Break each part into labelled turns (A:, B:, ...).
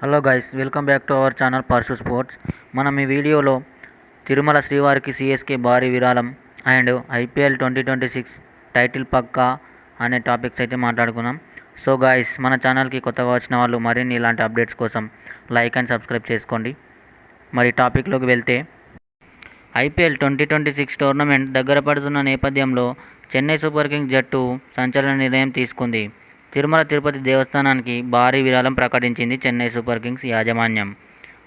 A: Hello guys, welcome back to our channel purse sports. మనం ఈ వీడియోలో తిరుమల శ్రీవారికి సిఎస్కే భారీ విరాళం అండ్ ఐపీఎల్ 2026 టైటిల్ పక్కా అనే టాపిక్స్ అయితే మాట్లాడుకుందాం. సో గైస్, మన ఛానల్కి కొత్తగా వచ్చిన వాళ్ళు మరిన్ని ఇలాంటి అప్డేట్స్ కోసం లైక్ అండ్ సబ్స్క్రైబ్ చేసుకోండి. మరి టాపిక్లోకి వెళ్తే, ఐపీఎల్ 2026 టోర్నమెంట్ దగ్గర పడుతున్న నేపథ్యంలో చెన్నై సూపర్ కింగ్స్ జట్టు సంచలన నిర్ణయం తీసుకుంది. తిరుమల తిరుపతి దేవస్థానానికి భారీ విరాళం ప్రకటించింది చెన్నై సూపర్ కింగ్స్ యాజమాన్యం.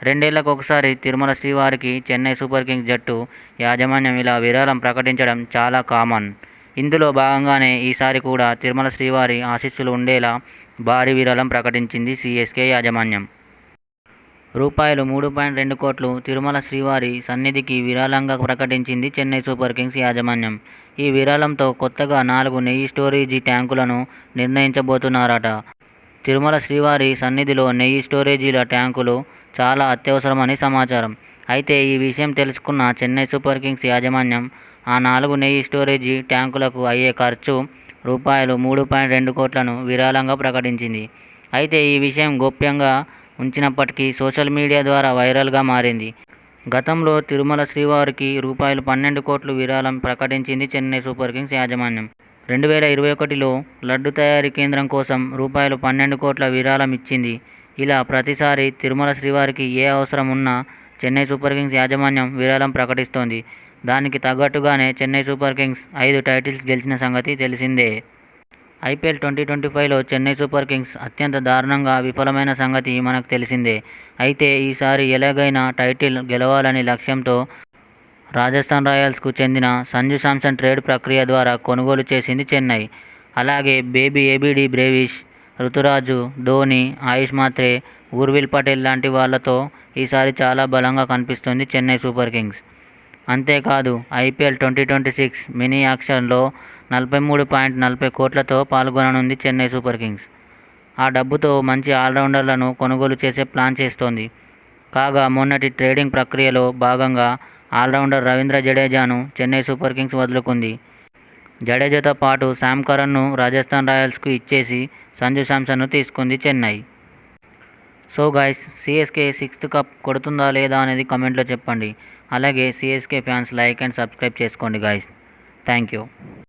A: 2 ఏళ్లకు ఒకసారి తిరుమల శ్రీవారికి చెన్నై సూపర్ కింగ్స్ జట్టు యాజమాన్యం ఇలా విరాళం ప్రకటించడం చాలా కామన్. ఇందులో భాగంగానే ఈసారి కూడా తిరుమల శ్రీవారి ఆశీస్సులు ఉండేలా భారీ విరాళం ప్రకటించింది సిఎస్కే యాజమాన్యం. రూపాయలు 3.2 కోట్లు తిరుమల శ్రీవారి సన్నిధికి విరాళంగా ప్రకటించింది చెన్నై సూపర్ కింగ్స్ యాజమాన్యం. ఈ విరాళంతో కొత్తగా 4 నెయ్యి స్టోరేజీ ట్యాంకులను నిర్ణయించబోతున్నారట. తిరుమల శ్రీవారి సన్నిధిలో నెయ్యి స్టోరేజీల ట్యాంకులు చాలా అత్యవసరమని సమాచారం. అయితే ఈ విషయం తెలుసుకున్న చెన్నై సూపర్ కింగ్స్ యాజమాన్యం ఆ 4 నెయ్యి స్టోరేజీ ట్యాంకులకు అయ్యే ఖర్చు రూపాయలు 3.2 కోట్లను విరాళంగా ప్రకటించింది. అయితే ఈ విషయం గోప్యంగా ఉంచినప్పటికీ సోషల్ మీడియా ద్వారా వైరల్గా మారింది. గతంలో తిరుమల శ్రీవారికి రూపాయలు 12 కోట్లు విరాళం ప్రకటించింది చెన్నై సూపర్ కింగ్స్ యాజమాన్యం. 2021లో లడ్డు తయారీ కేంద్రం కోసం రూపాయలు 12 కోట్ల విరాళం ఇచ్చింది. ఇలా ప్రతిసారి తిరుమల శ్రీవారికి ఏ అవసరం ఉన్నా చెన్నై సూపర్ కింగ్స్ యాజమాన్యం విరాళం ప్రకటిస్తోంది. దానికి తగ్గట్టుగానే చెన్నై సూపర్ కింగ్స్ 5 టైటిల్స్ గెలిచిన సంగతి తెలిసిందే. ఐపీఎల్ 2025లో చెన్నై సూపర్ కింగ్స్ అత్యంత దారుణంగా విఫలమైన సంగతి మనకు తెలిసిందే. అయితే ఈసారి ఎలాగైనా టైటిల్ గెలవాలని లక్ష్యంతో రాజస్థాన్ రాయల్స్కు చెందిన సంజు శాంసన్ ట్రేడ్ ప్రక్రియ ద్వారా కొనుగోలు చేసింది చెన్నై. అలాగే బేబీ ఏబీడీ బ్రేవిష్, రుతురాజు, ధోని, ఆయుష్ మాత్రే, ఊర్విల్ పటేల్ లాంటి వాళ్లతో ఈసారి చాలా బలంగా కనిపిస్తుంది చెన్నై సూపర్ కింగ్స్. అంతేకాదు ఐపీఎల్ 2026 మినీ యాక్షన్లో 43.40 కోట్లతో పాల్గొననుంది చెన్నై సూపర్ కింగ్స్. ఆ డబ్బుతో మంచి ఆల్రౌండర్లను కొనుగోలు చేసే ప్లాన్ చేస్తోంది. కాగా మొన్నటి ట్రేడింగ్ ప్రక్రియలో భాగంగా ఆల్రౌండర్ రవీంద్ర జడేజాను చెన్నై సూపర్ కింగ్స్ వదులుకుంది. జడేజాతో పాటు శామ్ కరన్ను రాజస్థాన్ రాయల్స్కు ఇచ్చేసి సంజు శాంసన్ను తీసుకుంది Chennai. So guys, CSK 6th cup కొడుతుందా లేదా అనేది కమెంట్లో చెప్పండి. అలాగే CSK fans like and subscribe చేసుకోండి గైస్. Thank you.